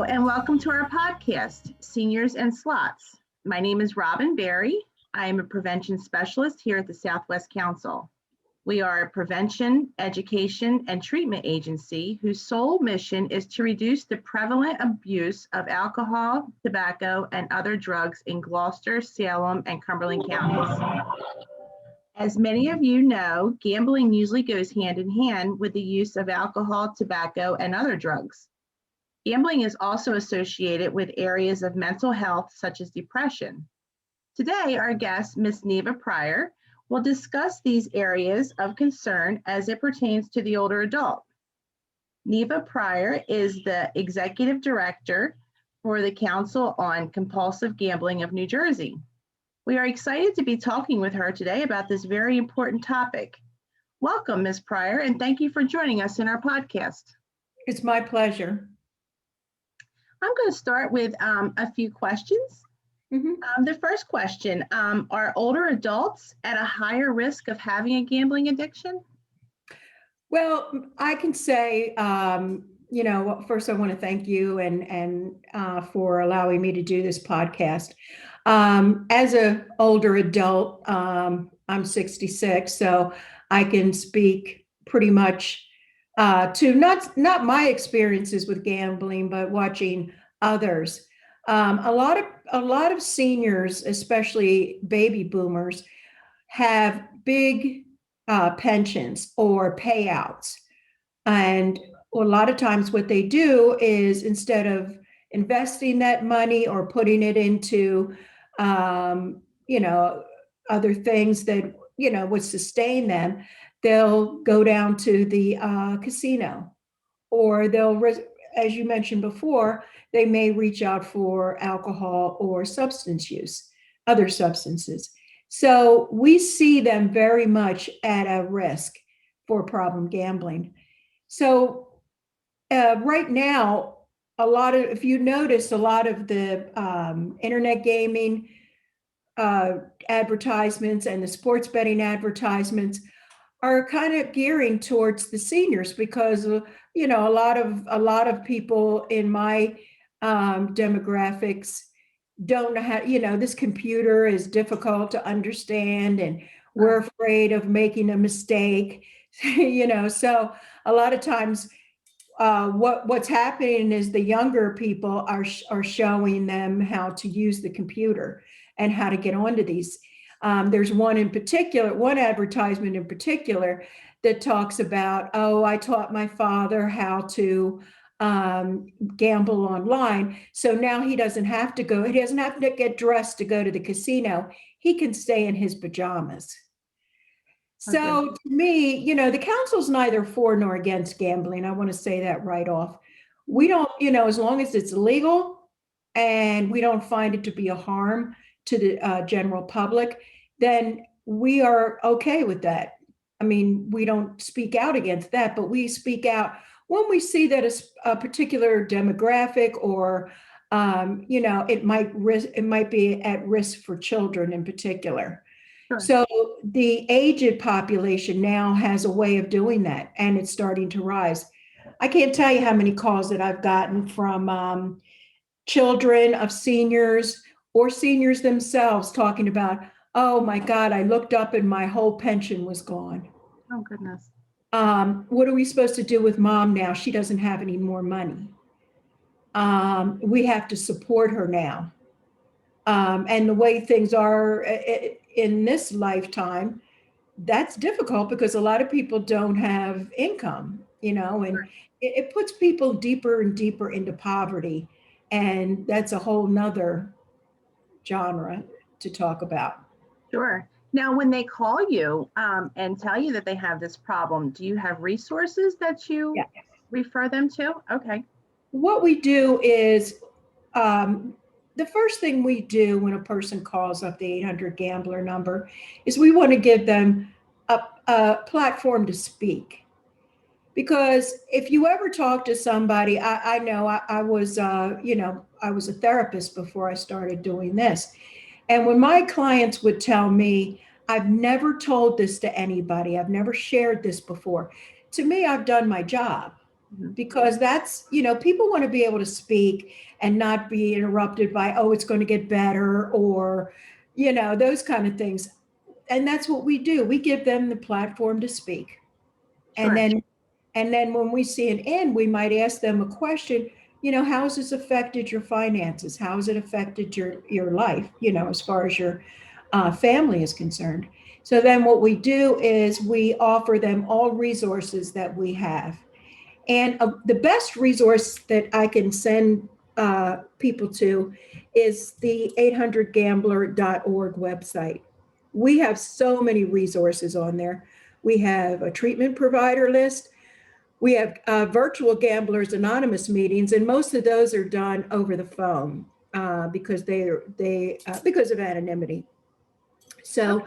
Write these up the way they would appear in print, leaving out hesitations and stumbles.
And welcome to our podcast, Seniors and Slots. My name is Robin Berry. I am a prevention specialist here at the Southwest Council. We are a prevention, education, and treatment agency whose sole mission is to reduce the prevalent abuse of alcohol, tobacco, and other drugs in Gloucester, Salem, and Cumberland counties. As many of you know, gambling usually goes hand in hand with the use of alcohol, tobacco, and other drugs. Gambling is also associated with areas of mental health, such as depression. Today, our guest, Ms. Neva Pryor, will discuss these areas of concern as it pertains to the older adult. Neva Pryor is the Executive Director for the Council on Compulsive Gambling of New Jersey. We are excited to be talking with her today about this very important topic. Welcome, Ms. Pryor, and thank you for joining us in our podcast. It's my pleasure. I'm going to start with a few questions. The first question, are older adults at a higher risk of having a gambling addiction? Well, I can say, first I want to thank you and for allowing me to do this podcast. As an older adult, I'm 66, so I can speak pretty much to not my experiences with gambling, but watching others. A lot of seniors, especially baby boomers, have big pensions or payouts, and a lot of times what they do is, instead of investing that money or putting it into other things that would sustain them, they'll go down to the casino, or as you mentioned before, they may reach out for alcohol or substance use, other substances. So we see them very much at a risk for problem gambling. So right now, if you notice, a lot of the internet gaming advertisements and the sports betting advertisements are kind of gearing towards the seniors, because a lot of people in my demographics don't know how, this computer is difficult to understand, and we're afraid of making a mistake. So a lot of times what's happening is the younger people are showing them how to use the computer and how to get onto these. There's one advertisement in particular that talks about, I taught my father how to gamble online. So now he doesn't have to get dressed to go to the casino. He can stay in his pajamas. So to me, the council's neither for nor against gambling. I want to say that right off. We don't, as long as it's legal and we don't find it to be a harm to the general public, then we are okay with that. I mean, we don't speak out against that, but we speak out when we see that a particular demographic or, it might be at risk for children in particular. Sure. So the aged population now has a way of doing that, and it's starting to rise. I can't tell you how many calls that I've gotten from children of seniors or seniors themselves talking about, oh my God, I looked up and my whole pension was gone. Oh, goodness. What are we supposed to do with mom now? She doesn't have any more money. We have to support her now. And the way things are in this lifetime, that's difficult because a lot of people don't have income, and it puts people deeper and deeper into poverty. And that's a whole nother genre to talk about. Sure. Now, when they call you and tell you that they have this problem, do you have resources that you refer them to? Okay. What we do is the first thing we do when a person calls up the 800 Gambler number is we want to give them a platform to speak. Because if you ever talk to somebody, I know I was a therapist before I started doing this. And when my clients would tell me, I've never told this to anybody, I've never shared this before, to me, I've done my job. Mhm. because that's, people want to be able to speak and not be interrupted by, oh, it's going to get better, or, those kind of things. And that's what we do. We give them the platform to speak. And Sure. then when we see an end, we might ask them a question, how has this affected your finances? How has it affected your life, as far as your family is concerned? So then what we do is we offer them all resources that we have. And the best resource that I can send people to is the 800gambler.org website. We have so many resources on there. We have a treatment provider list. We have virtual Gamblers Anonymous meetings, and most of those are done over the phone because because of anonymity. So,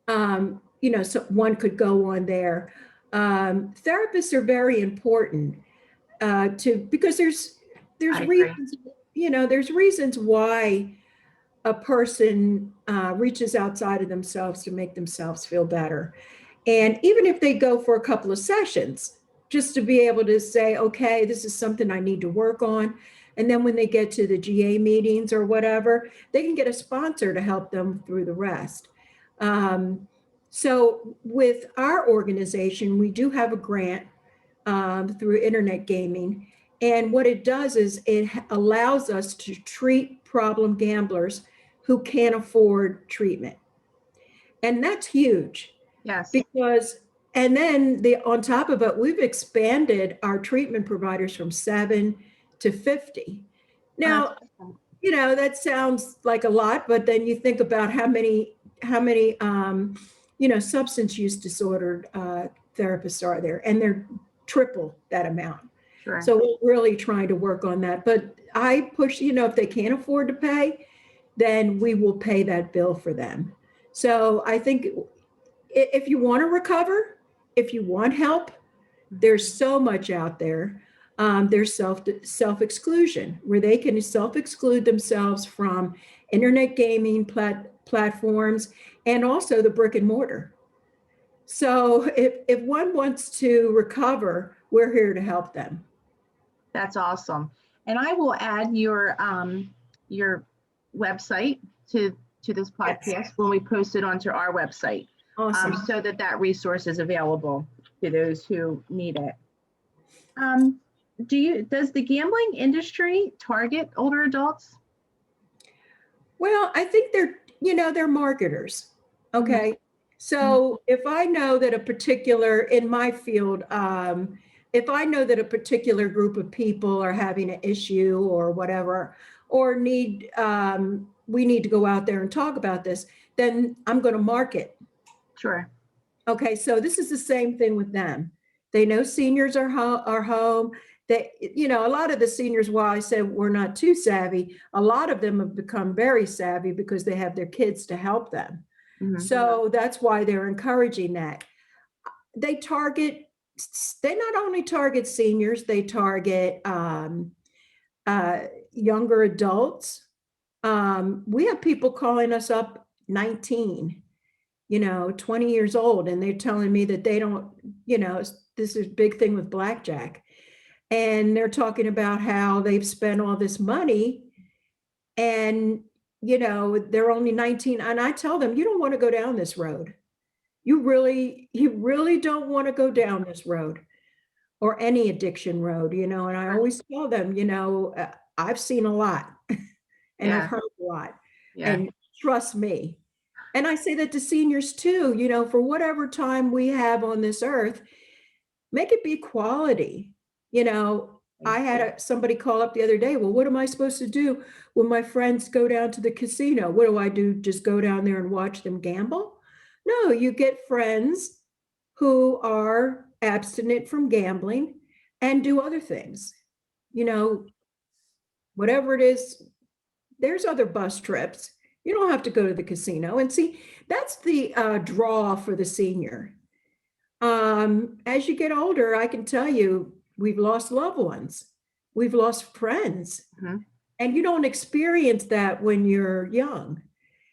so one could go on there. Therapists are very important because there's I agree. reasons, there's reasons why a person reaches outside of themselves to make themselves feel better. And even if they go for a couple of sessions, just to be able to say, okay, this is something I need to work on. And then when they get to the GA meetings or whatever, they can get a sponsor to help them through the rest. So with our organization, we do have a grant through internet gaming. And what it does is it allows us to treat problem gamblers who can't afford treatment. And that's huge. Yes. Because, and then on top of it, we've expanded our treatment providers from 7 to 50. Now, that sounds like a lot, but then you think about how many substance use disordered therapists are there, and they're triple that amount. Sure. So we're really trying to work on that. But I push, if they can't afford to pay, then we will pay that bill for them. So I think if you want to recover, if you want help, there's so much out there. There's self-exclusion, where they can self-exclude themselves from internet gaming platforms and also the brick and mortar. So if one wants to recover, we're here to help them. That's awesome. And I will add your website to this podcast when we post it onto our website. Awesome. So that resource is available to those who need it. Does the gambling industry target older adults? Well, I think they're marketers. Okay. So if I know that in my field, if I know that a particular group of people are having an issue or whatever, or we need to go out there and talk about this, then I'm going to market. Sure. Okay. So this is the same thing with them. They know seniors are home. A lot of the seniors, while I said we're not too savvy, a lot of them have become very savvy because they have their kids to help them. Mm-hmm. So that's why they're encouraging that. They not only target seniors, they target younger adults. We have people calling us up 19, 20 years old, and they're telling me that they don't, this is a big thing with blackjack. And they're talking about how they've spent all this money and, they're only 19. And I tell them, you don't want to go down this road. You really don't want to go down this road or any addiction road, and I always tell them, I've seen a lot and I've heard a lot, and trust me. And I say that to seniors too, for whatever time we have on this earth, make it be quality. I had somebody call up the other day. Well, what am I supposed to do when my friends go down to the casino? What do I do? Just go down there and watch them gamble? No, you get friends who are abstinent from gambling and do other things. Whatever it is, there's other bus trips. You don't have to go to the casino. And see, that's the draw for the senior. As you get older, I can tell you, we've lost loved ones. We've lost friends. Mm-hmm. And you don't experience that when you're young.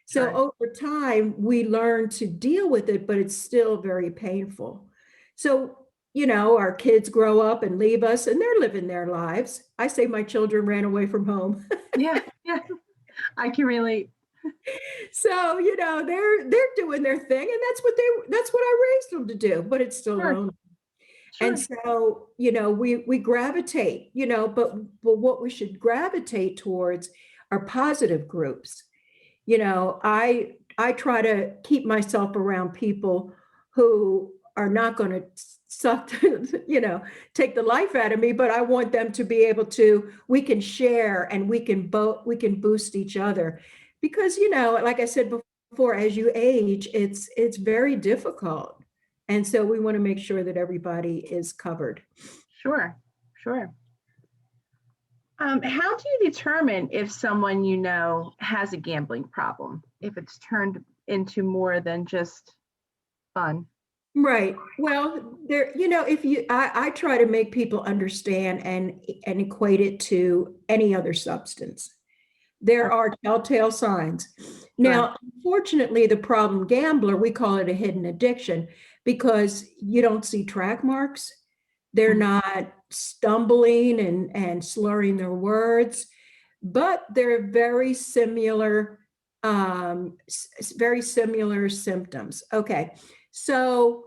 So right. Over time, we learn to deal with it, but it's still very painful. So our kids grow up and leave us and they're living their lives. I say my children ran away from home. Yeah, yeah, I can relate. So, they're doing their thing and that's what I raised them to do, but it's still Sure, lonely. And sure. so, we gravitate, but what we should gravitate towards are positive groups. I try to keep myself around people who are not going to suck, take the life out of me, but I want them to be able to, we can share and we can boost each other. Because, like I said before, as you age, it's very difficult. And so we want to make sure that everybody is covered. Sure, sure. How do you determine if someone you know has a gambling problem, if it's turned into more than just fun? Right. Well, if I try to make people understand and equate it to any other substance. There Okay, are telltale signs. sure. Now, unfortunately, the problem gambler, we call it a hidden addiction because you don't see track marks. They're Mhm. not stumbling and slurring their words, but they're very similar symptoms. Okay. So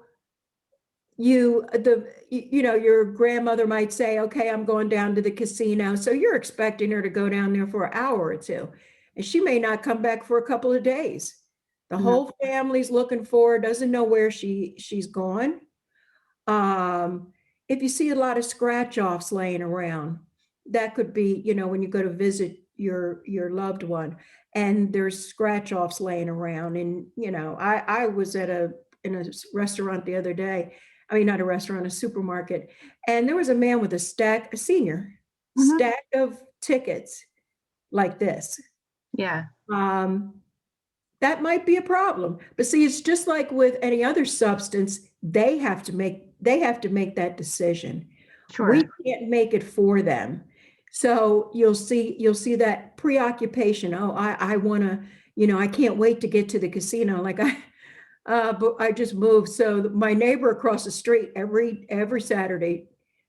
your grandmother might say, okay, I'm going down to the casino. So you're expecting her to go down there for an hour or two, and she may not come back for a couple of days. The Mhm. whole family's looking for her, doesn't know where she's gone. um, if you see a lot of scratch offs laying around, that could be, when you go to visit your loved one and there's scratch offs laying around. And, I was in a restaurant the other day. I mean, not a restaurant, a supermarket. And there was a man with a senior Mhm. stack of tickets like this. Yeah, Um, that might be a problem. But see, it's just like with any other substance, they have to make that decision. We sure. can't make it for them. So you'll see that preoccupation. Oh, I want to, I can't wait to get to the casino. Like but I just moved. So my neighbor across the street every Saturday,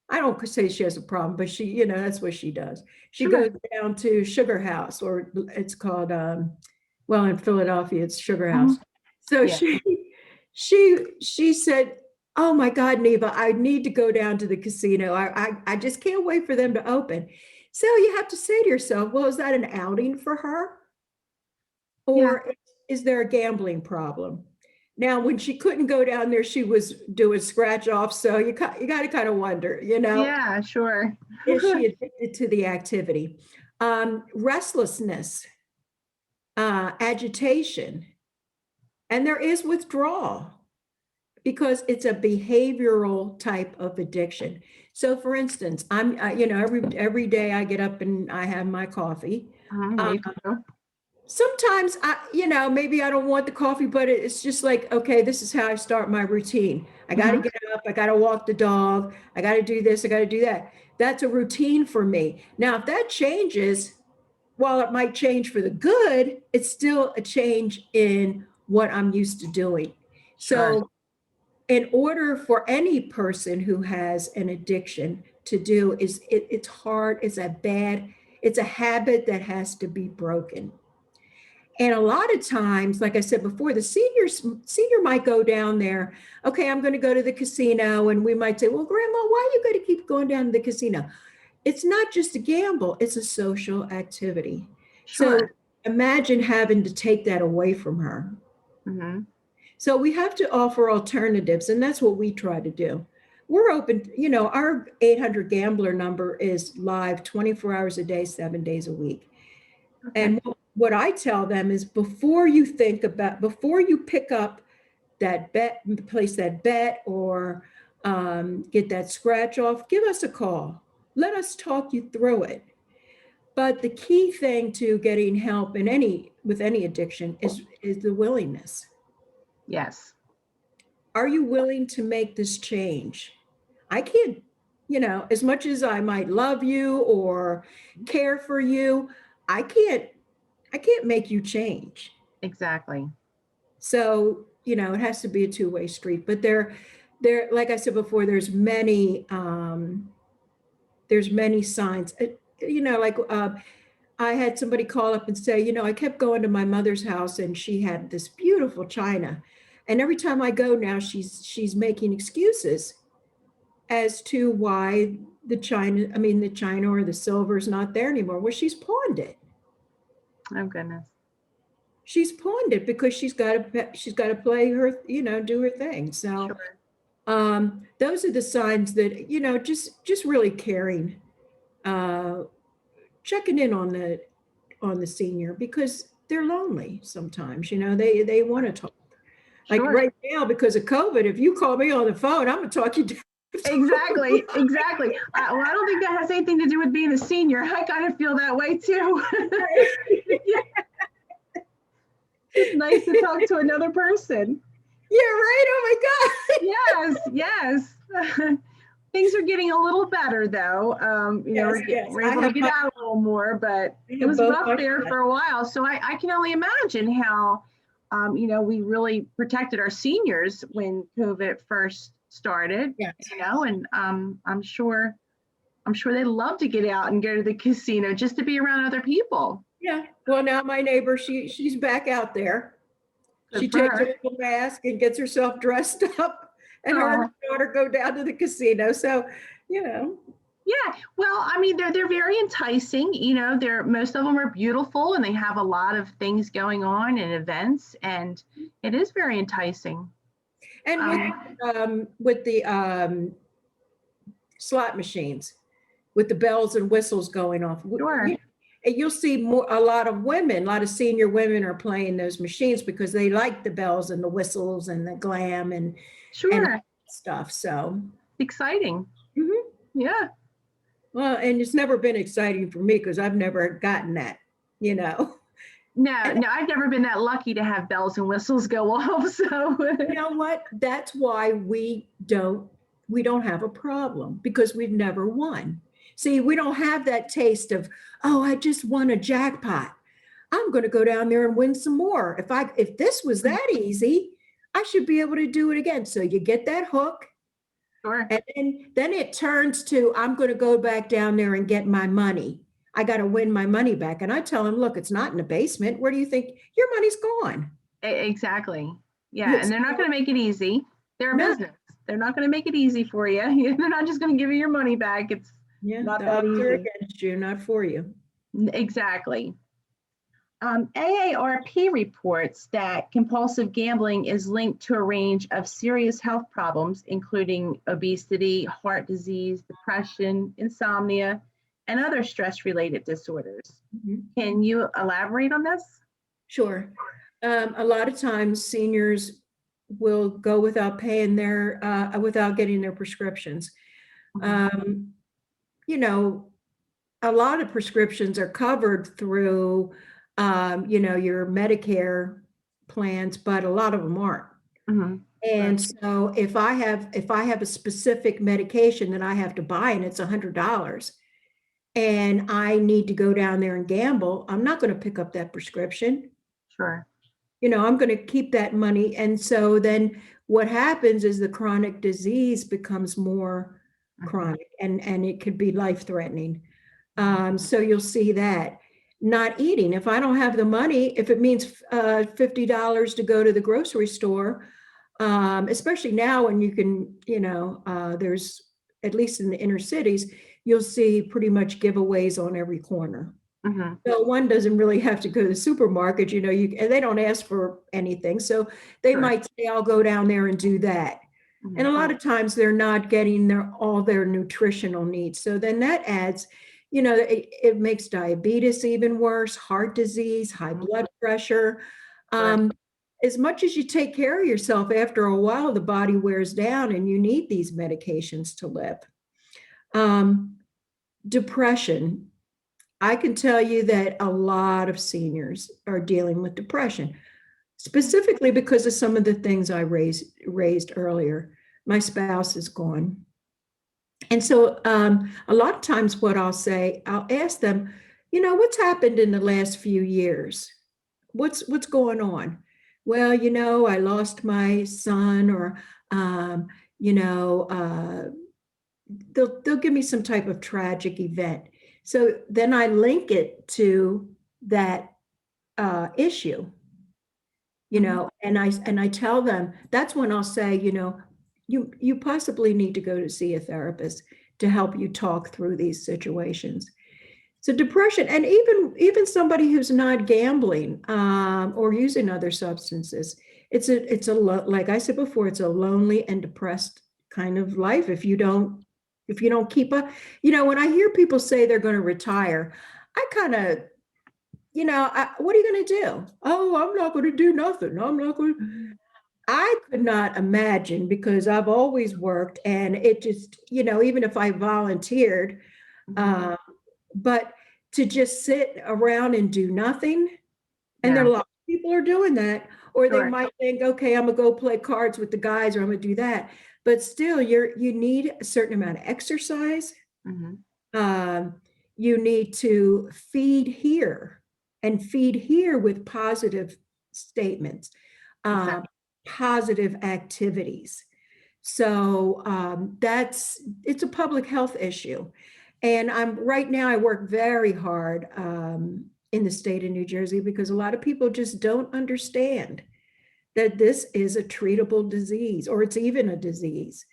I don't say she has a problem, but she, that's what she does. She Sure. goes down to Sugar House, or it's called, well, in Philadelphia, it's Sugar House. Mhm. So Yeah. she said, "Oh my God, Neva, I need to go down to the casino. I just can't wait for them to open." So you have to say to yourself, well, is that an outing for her? Yeah. Or is there a gambling problem? Now, when she couldn't go down there, she was doing scratch off. So you got to kind of wonder, Yeah, sure. is she addicted to the activity? Restlessness, agitation, and there is withdrawal because it's a behavioral type of addiction. So, for instance, every day I get up and I have my coffee. Me too. Sometimes maybe I don't want the coffee, but it's just like, okay, this is how I start my routine. I got to Mhm. get up, I got to walk the dog, I got to do this, I got to do that. That's a routine for me. Now, if that changes, while it might change for the good, it's still a change in what I'm used to doing. Sure. So, in order for any person who has an addiction to do it's hard, it's a habit that has to be broken. And a lot of times, like I said before, the senior might go down there. Okay, I'm going to go to the casino. And we might say, well, Grandma, why are you going to keep going down to the casino? It's not just a gamble, it's a social activity. Sure. So imagine having to take that away from her. Mhm. So we have to offer alternatives, and that's what we try to do. We're open, our 800 gambler number is live 24 hours a day, 7 days a week. Okay. And what I tell them is before you pick up that bet, place that bet, or get that scratch off, give us a call. Let us talk you through it. But the key thing to getting help with any addiction is the willingness. Yes. Are you willing to make this change? I can't, as much as I might love you or care for you, I can't I can't make you change. Exactly. So, it has to be a two-way street. But there, like I said before, there's many signs. Like I had somebody call up and say, I kept going to my mother's house and she had this beautiful china. And every time I go now, she's making excuses as to why the china or the silver is not there anymore. Well, she's pawned it. Oh, goodness. She's pawned it because she's got to play her, do her thing. So Sure. those are the signs that, just really caring, checking in on the senior because they're lonely sometimes, they want to talk. Like Sure. right now, because of COVID, if you call me on the phone, I'm gonna talk you down. Exactly. Exactly. Well, I don't think that has anything to do with being a senior. I kind of feel that way too. Yeah. It's nice to talk to another person. Yeah, right. Oh my God. Yes. Things are getting a little better though. We're able to get out a little more, but it was rough there for a while. So I can only imagine how, we really protected our seniors when COVID first started. Yes. And I'm sure they love to get out and go to the casino just to be around other people. Yeah. Well, now my neighbor, she's back out there. She takes her little mask and gets herself dressed up, and her and her daughter go down to the casino. So, Yeah. Well, they're very enticing. Most of them are beautiful and they have a lot of things going on and events, and it is very enticing. And with the slot machines, with the bells and whistles going off. Sure. You'll see a lot of senior women are playing those machines because they like the bells and the whistles and the glam and stuff. So exciting. Mm-hmm. Yeah. Well, and it's never been exciting for me because I've never gotten that, No, I've never been that lucky to have bells and whistles go off. So you know what? That's why we don't have a problem, because we've never won. See, we don't have that taste of, oh, I just won a jackpot. I'm going to go down there and win some more. If this was that easy, I should be able to do it again. So you get that hook. Sure. And then it turns to, I'm going to go back down there and get my money. I got to win my money back. And I tell them, look, it's not in the basement. Where do you think your money's gone? Exactly. Yeah. And they're not going to make it easy. They're a business. They're not going to make it easy for you. They're not just going to give you your money back. It's not that easy. Against you, not for you. Exactly. AARP reports that compulsive gambling is linked to a range of serious health problems, including obesity, heart disease, depression, insomnia, and other stress-related disorders. Mm-hmm. Can you elaborate on this? Sure. A lot of times seniors will go without paying without getting their prescriptions. Mm-hmm. A lot of prescriptions are covered through your Medicare plans, but a lot of them aren't. Mm-hmm. And so if I have a specific medication that I have to buy and it's $100 and I need to go down there and gamble, I'm not going to pick up that prescription. Sure. I'm going to keep that money. And so then what happens is the chronic disease becomes more chronic and it could be life-threatening. So you'll see that. Not eating. If I don't have the money, if it means $50 to go to the grocery store, especially now when you can, there's, at least in the inner cities, you'll see pretty much giveaways on every corner. Mm-hmm. So one doesn't really have to go to the supermarket, and they don't ask for anything. So they might say, I'll go down there and do that. Mm-hmm. And a lot of times they're not getting all their nutritional needs. So then that adds, it makes diabetes even worse, heart disease, high blood pressure. As much as you take care of yourself, after a while, the body wears down and you need these medications to live. Depression. I can tell you that a lot of seniors are dealing with depression, specifically because of some of the things I raised earlier. My spouse is gone. And so a lot of times what I'll ask them, what's happened in the last few years? What's going on? Well, I lost my son, or, you know, they'll give me some type of tragic event. So then I link it to that issue, you know, and I tell them, that's when I'll say, you know, you possibly need to go to see a therapist to help you talk through these situations. So depression, and even somebody who's not gambling or using other substances, like I said before, it's a lonely and depressed kind of life if you don't keep up. You know, when I hear people say they're going to retire, I kind of, you know, what are you going to do? Oh, I'm not going to do nothing. I'm not going to. I could not imagine, because I've always worked, and it just, you know, even if I volunteered, uh, but to just sit around and do nothing, and there are a lot of people are doing that, or they Sure. might think, okay, I'm gonna go play cards with the guys, or I'm gonna do that. But still, you need a certain amount of exercise. Um, you need to feed here with positive statements, Exactly. positive activities. So it's a public health issue. And right now I work very hard in the state of New Jersey, because a lot of people just don't understand that this is a treatable disease, or it's even a disease.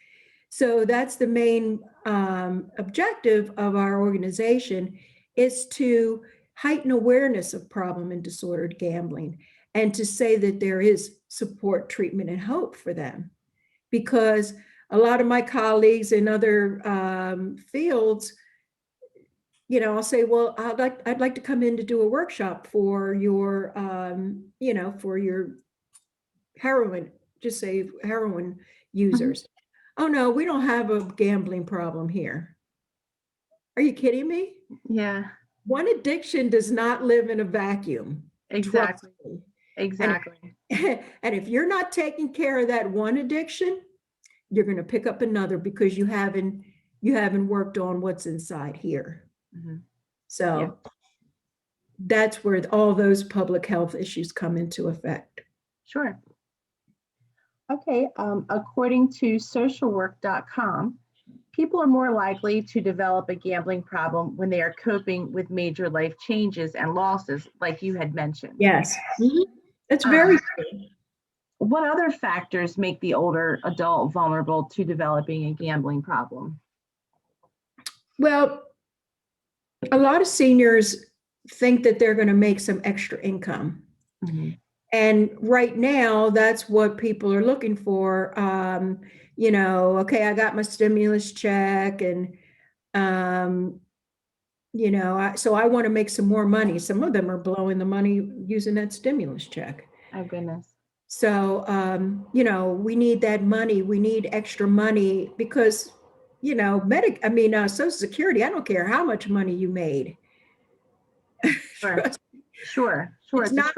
So that's the main objective of our organization, is to heighten awareness of problem and disordered gambling, and to say that there is support, treatment, and hope for them. Because a lot of my colleagues in other fields, you know, I'll say, well, I'd like to come in to do a workshop for your, you know, for your heroin, just say heroin users. Oh no, we don't have a gambling problem here. Are you kidding me? Yeah, One addiction does not live in a vacuum. Trust exactly. me. Exactly. And if you're not taking care of that one addiction, you're going to pick up another, because you haven't worked on what's inside here. So that's where all those public health issues come into effect. Sure. Okay, according to socialwork.com, people are more likely to develop a gambling problem when they are coping with major life changes and losses, like you had mentioned. Yes. That's very true. What other factors make the older adult vulnerable to developing a gambling problem? Well, a lot of seniors think that they're going to make some extra income. And right now, that's what people are looking for. You know, okay, I got my stimulus check, and you know, so I want to make some more money. Some of them are blowing the money using that stimulus check. Oh, goodness. So, you know, we need that money. We need extra money, because, you know, Social Security, I don't care how much money you made. Sure. It's not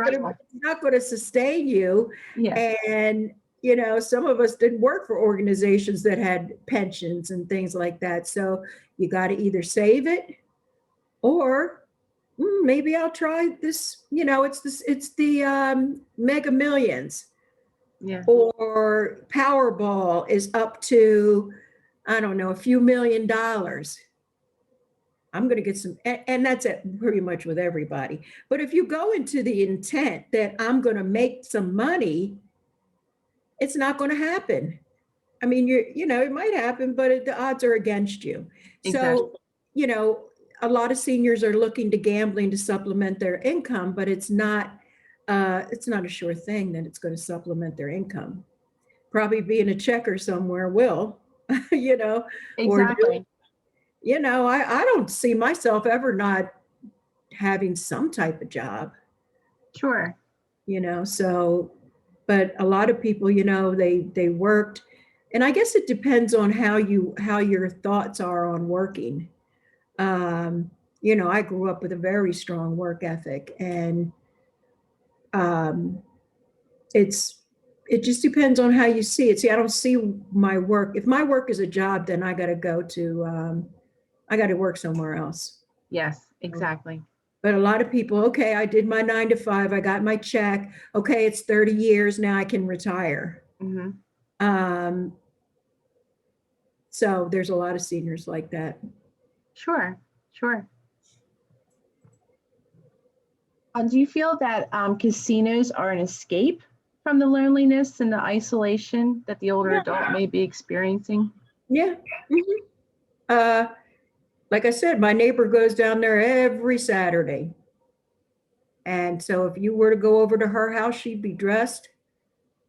going to sustain you. Yeah. And, you know, some of us didn't work for organizations that had pensions and things like that. So you got to either save it, or maybe I'll try this. You know, it's the Mega Millions. Yeah. Or Powerball is up to, I don't know, a few $1,000,000. I'm going to get some, and that's it pretty much with everybody. But if you go into the intent that I'm going to make some money, it's not going to happen. I mean, you know, it might happen, but the odds are against you. Exactly. So, you know, a lot of seniors are looking to gambling to supplement their income, but it's not a sure thing that it's going to supplement their income. Probably being a checker somewhere will, you know, Exactly. you know, I don't see myself ever not having some type of job. Sure. You know, so, but a lot of people, you know, they worked, and I guess it depends on how your thoughts are on working. You know, I grew up with a very strong work ethic, and it just depends on how you see it. See, I don't see my work. If my work is a job, then I got to work somewhere else. Yes, exactly. But a lot of people, okay, I did my 9 to 5, I got my check. Okay, it's 30 years now, I can retire. So there's a lot of seniors like that. Sure, sure. Do you feel that casinos are an escape from the loneliness and the isolation that the older Yeah. adult may be experiencing? Yeah. Mhm. Like I said, my neighbor goes down there every Saturday. And so if you were to go over to her house, she'd be dressed.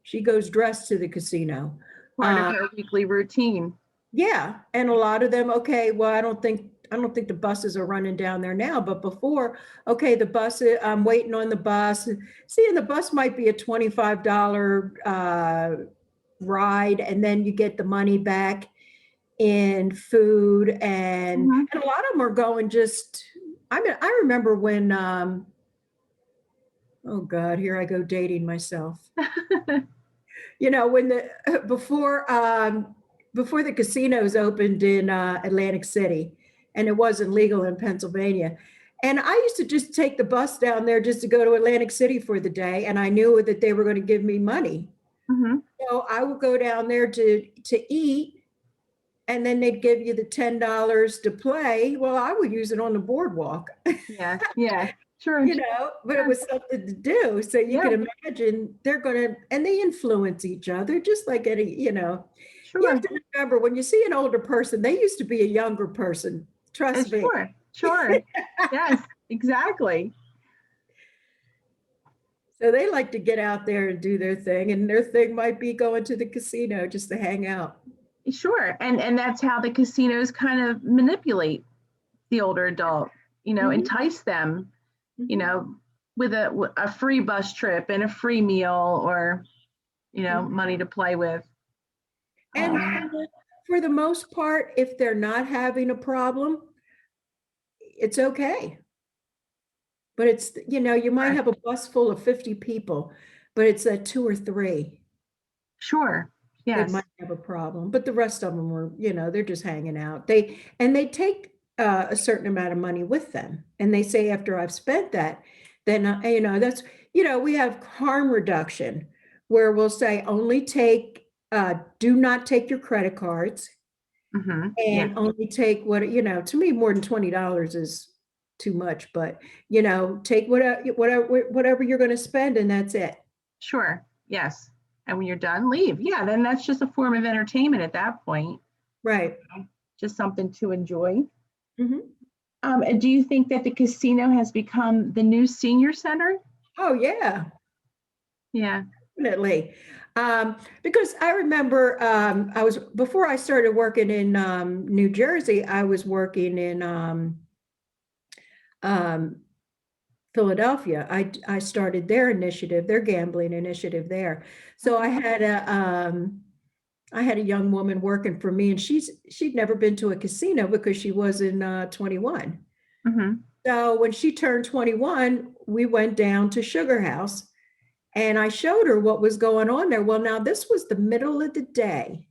She goes dressed to the casino. Part of her weekly routine. Yeah, and a lot of them, okay, well, I don't think the buses are running down there now, but before, okay, the bus, I'm waiting on the bus. See, and the bus might be a $25 ride, and then you get the money back in food, and Mhm. a lot of them are going just, I mean, I remember when, oh God, here I go dating myself. When before the casinos opened in Atlantic City, and it wasn't legal in Pennsylvania. And I used to just take the bus down there just to go to Atlantic City for the day, and I knew that they were going to give me money. Mhm. So I would go down there to eat, and then they'd give you the $10 to play. Well, I would use it on the boardwalk. Yeah, yeah, sure. But it was something to do. So you Yeah, can imagine and they influence each other just like you sure. have to remember when you see an older person, they used to be a younger person. Trust me. Sure, sure. Yes, exactly. So they like to get out there and do their thing, and their thing might be going to the casino just to hang out. Sure. And that's how the casinos kind of manipulate the older adult, Mhm, entice them, mhm, with a free bus trip and a free meal or, mhm. money to play with. And Um, for the most part, if they're not having a problem, it's okay. But you might sure. have a bus full of 50 people, but it's that two or three Sure. that Yes. might have a problem. But the rest of them they're just hanging out. They take a certain amount of money with them, and they say after I've spent that, then that's we have harm reduction where we'll say only do not take your credit cards Yeah. and only take to me more than $20 is too much, but take whatever you're going to spend and that's it. Sure. Yes. And when you're done, leave. Yeah. Then that's just a form of entertainment at that point. Right. Just something to enjoy. Mhm. And do you think that the casino has become the new senior center? Oh yeah, Yeah. definitely. Because I remember I was before I started working in New Jersey, I was working in um, Philadelphia. I started their initiative, their gambling initiative there. So I had a young woman working for me, and she'd never been to a casino because she wasn't 21. Hmm. So when she turned 21, we went down to Sugar House, and I showed her what was going on there. Well, now this was the middle of the day.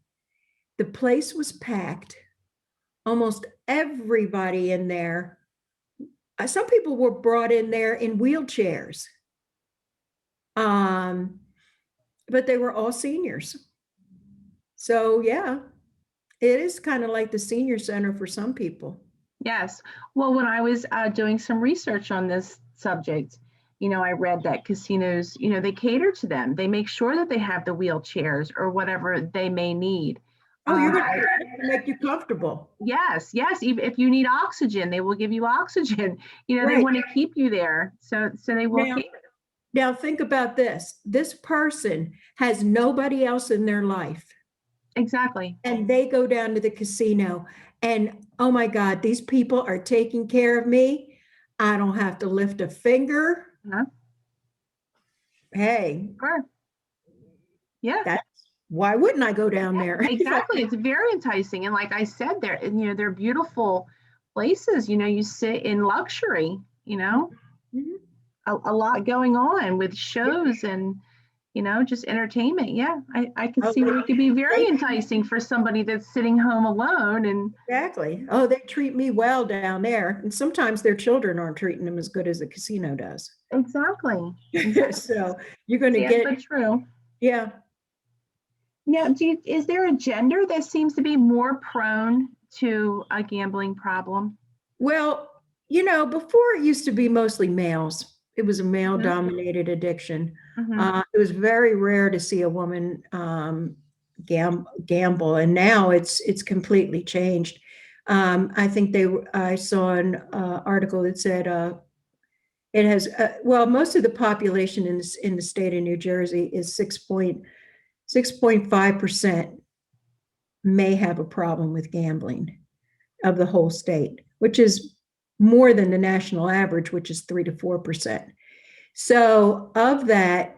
The place was packed. Almost everybody in there. Some people were brought in there in wheelchairs. Um, but they were all seniors. So yeah, it is kind of like the senior center for some people. Yes. Well, when I was doing some research on this subject, I read that casinos, they cater to them. They make sure that they have the wheelchairs or whatever they may need. Oh, you're Um, gonna I, make you comfortable. yes, yes. Even if you need oxygen, they will give you oxygen. They Right. want to keep you there, so they will Now, cater. now think about this. This person has nobody else in their life, Exactly. and they go down to the casino, and oh my God, these people are taking care of me. I don't have to lift a finger. Uh-huh. Hey, Sure. Yeah. that's why wouldn't I go down Yeah, there? exactly. It's very enticing. And like I said, they're beautiful places. You sit in luxury, Mhm. a lot going on with Yeah. shows and, just entertainment. Yeah. I could Oh, see where it could be very they enticing for somebody that's sitting home alone. And exactly. Oh, they treat me well down there. And sometimes their children aren't treating them as good as the casino does. exactly. Exactly. So you're going to Sad get, but true. yeah. Now, is there a gender that seems to be more prone to a gambling problem? Well, before it used to be mostly males. It was a male Mhm, dominated addiction. mhm. It was very rare to see a woman gamble, and now it's completely changed. I think I saw an article that said it has well, most of the population in the state of New Jersey is 6.5% may have a problem with gambling of the whole state, which is more than the national average, which is 3 to 4%. So of that,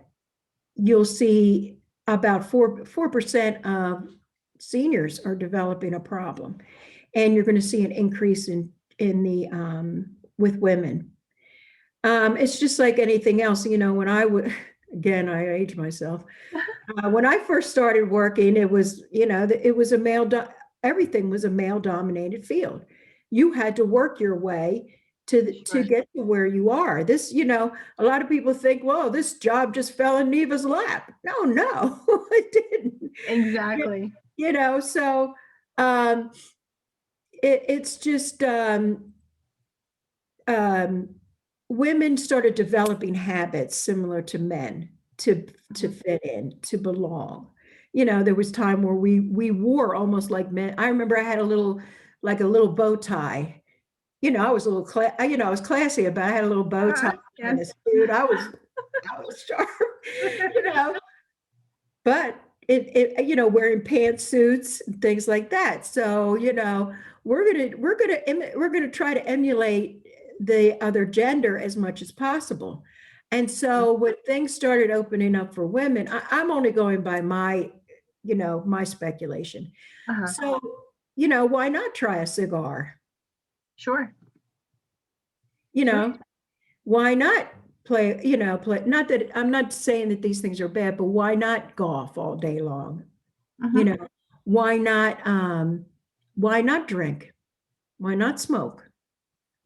you'll see about 4% of seniors are developing a problem, and you're going to see an increase in the with women. It's just like anything else, when I would, again, I age myself. When I first started working, it was, it was everything was a male dominated field. You had to work your way to Sure. get to where you are. This, a lot of people think, well, this job just fell in Neva's lap. No, it didn't. Exactly. So um, it's just um, women started developing habits similar to men to Mhm. fit in, to belong. There was time where we wore almost like men. I remember I had a little bow tie. I was a little I was classy about it. I had a little bow tie and a Yes. suit. I was sharp, you know, but wearing pantsuits and things like that. So, we're gonna try to emulate the other gender as much as possible. And so when things started opening up for women, I'm only going by my speculation. Uh-huh. So, why not try a cigar? Sure. You Sure. know, why not play, not that I'm not saying that these things are bad, but why not golf all day long? You Mhm. know, why not drink? Why not smoke?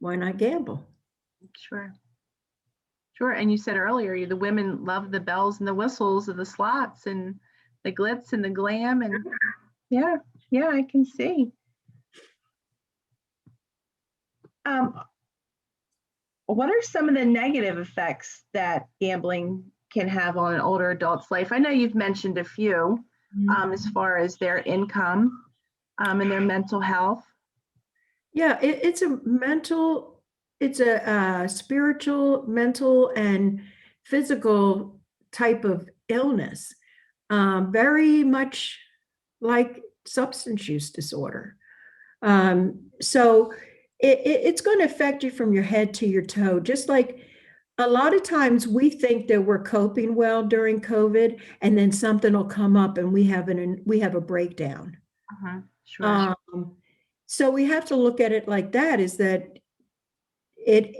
Why not gamble? Sure. Sure. And you said earlier, the women love the bells and the whistles of the slots and the glitz and the glam. And yeah, yeah, I can see. Um, what are some of the negative effects that gambling can have on an older adult's life? I know you've mentioned a few, as far as their income, and their mental health. Yeah, it's a spiritual, mental, and physical type of illness, very much like substance use disorder. So it's going to affect you from your head to your toe, just like a lot of times we think that we're coping well during COVID, and then something will come up and we have a breakdown. Sure. Um, so we have to look at it like that, is that it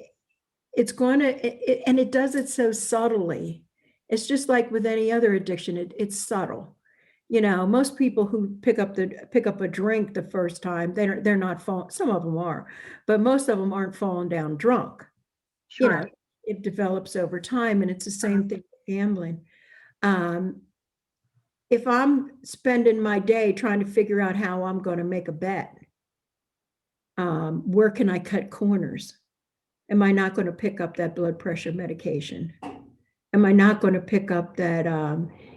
it's going to and it does it so subtly. It's just like with any other addiction, it's subtle. Most people who pick up a drink the first time, they're not fall, some of them are, but most of them aren't falling down drunk. you Sure. know it develops over time, and it's the Uh-huh. same thing with gambling. um, if I'm spending my day trying to figure out how I'm going to make a bet, where can I cut corners? Am I not going to pick up that blood pressure medication? Am I not going to pick up that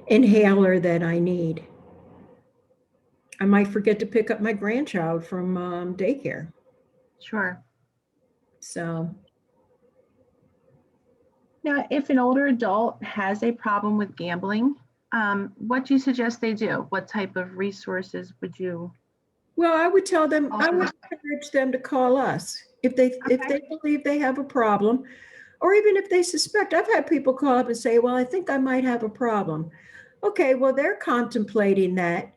inhaler that I need? I might forget to pick up my grandchild from daycare. Sure. So, Now, if an older adult has a problem with gambling, what do you suggest they do? What type of resources would you well, I offer would them? encourage them to call us if Okay. they believe they have a problem, or even if they suspect. I've had people call up and say, "Well, I think I might have a problem." Okay, well, they're contemplating that,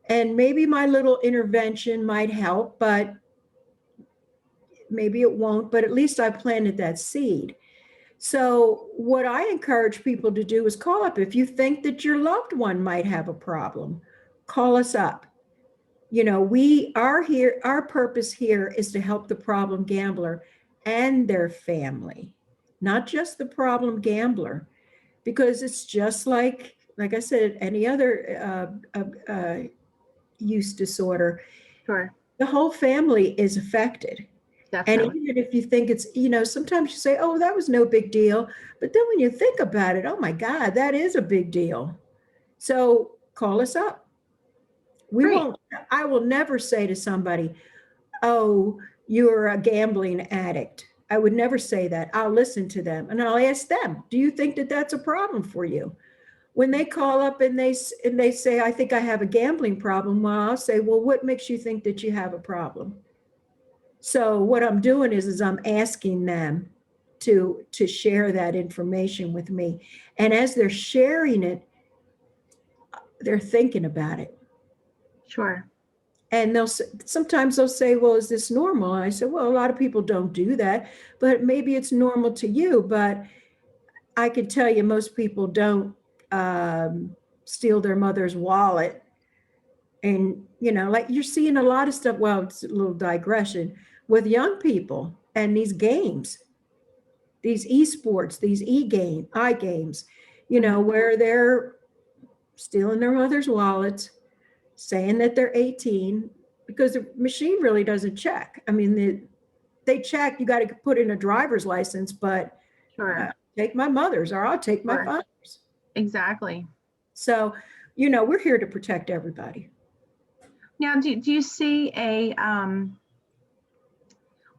and maybe my little intervention might help, but maybe it won't. But at least I planted that seed. So, what I encourage people to do is call up. If you think that your loved one might have a problem, call us up. We are here, our purpose here is to help the problem gambler and their family, not just the problem gambler, because it's just like like I said, any other use disorder, Sure, the whole family is affected. And definitely. even if you think it's, sometimes you say, oh, that was no big deal. But then when you think about it, oh my God, that is a big deal. So call us up. Great. I will never say to somebody, oh, you're a gambling addict. I would never say that. I'll listen to them and I'll ask them, do you think that that's a problem for you? When they call up and they say, I think I have a gambling problem, well, I'll say, well, what makes you think that you have a problem? So what I'm doing is I'm asking them to share that information with me. And as they're sharing it, they're thinking about it. Sure. And sometimes they'll say, well, is this normal? And I said, well, a lot of people don't do that, but maybe it's normal to you. But I could tell you most people don't steal their mother's wallet. And, like you're seeing a lot of stuff. Well, it's a little digression with young people and these games, these esports, these iGames, where they're stealing their mother's wallets, saying that they're 18, because the machine really doesn't check. I mean, they check, you got to put in a driver's license, but Sure. Take my mother's or I'll take my Sure. father's. Exactly. So, we're here to protect everybody. Now, do you see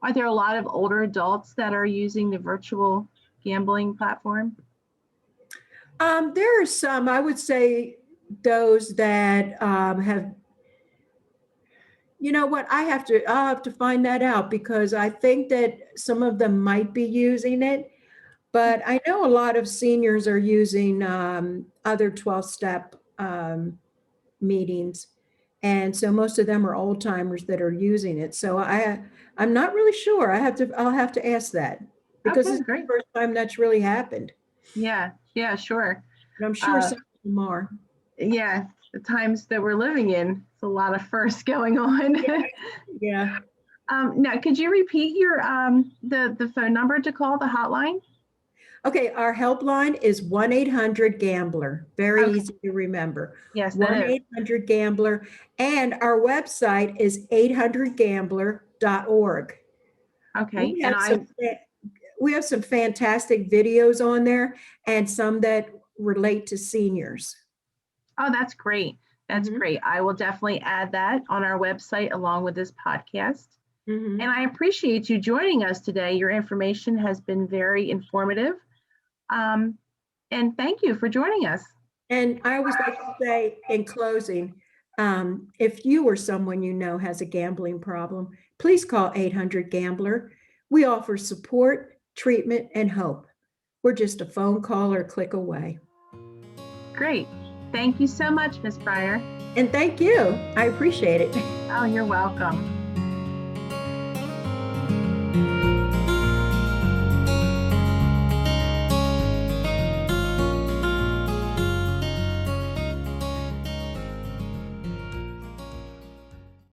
are there a lot of older adults that are using the virtual gambling platform? There are some, I would say, those that have, what, I'll have to find that out, because I think that some of them might be using it, but I know a lot of seniors are using other 12-step meetings. And so most of them are old timers that are using it. So I'm not really sure. I'll have to ask that, because Okay, it's great. the first time that's really happened. Yeah, sure. But I'm sure Uh, some of them are. Yeah, the times that we're living in, it's a lot of firsts going on. Yeah. Now, could you repeat your the phone number to call, the hotline? Okay, our helpline is 1-800-GAMBLER. Very Okay. easy to remember. Yes, that is. 1-800-GAMBLER. And our website is 800gambler.org. Okay, We and have some fantastic videos on there, and some that relate to seniors. oh, that's great. That's Mhm. great. I will definitely add that on our website along with this podcast. Mhm. And I appreciate you joining us today. Your information has been very informative. And thank you for joining us. And I always like to say in closing, if you or someone you know has a gambling problem, please call 800-GAMBLER. We offer support, treatment, and hope. We're just a phone call or click away. Great. Thank you so much, Ms. Pryor. And thank you. I appreciate it. Oh, you're welcome.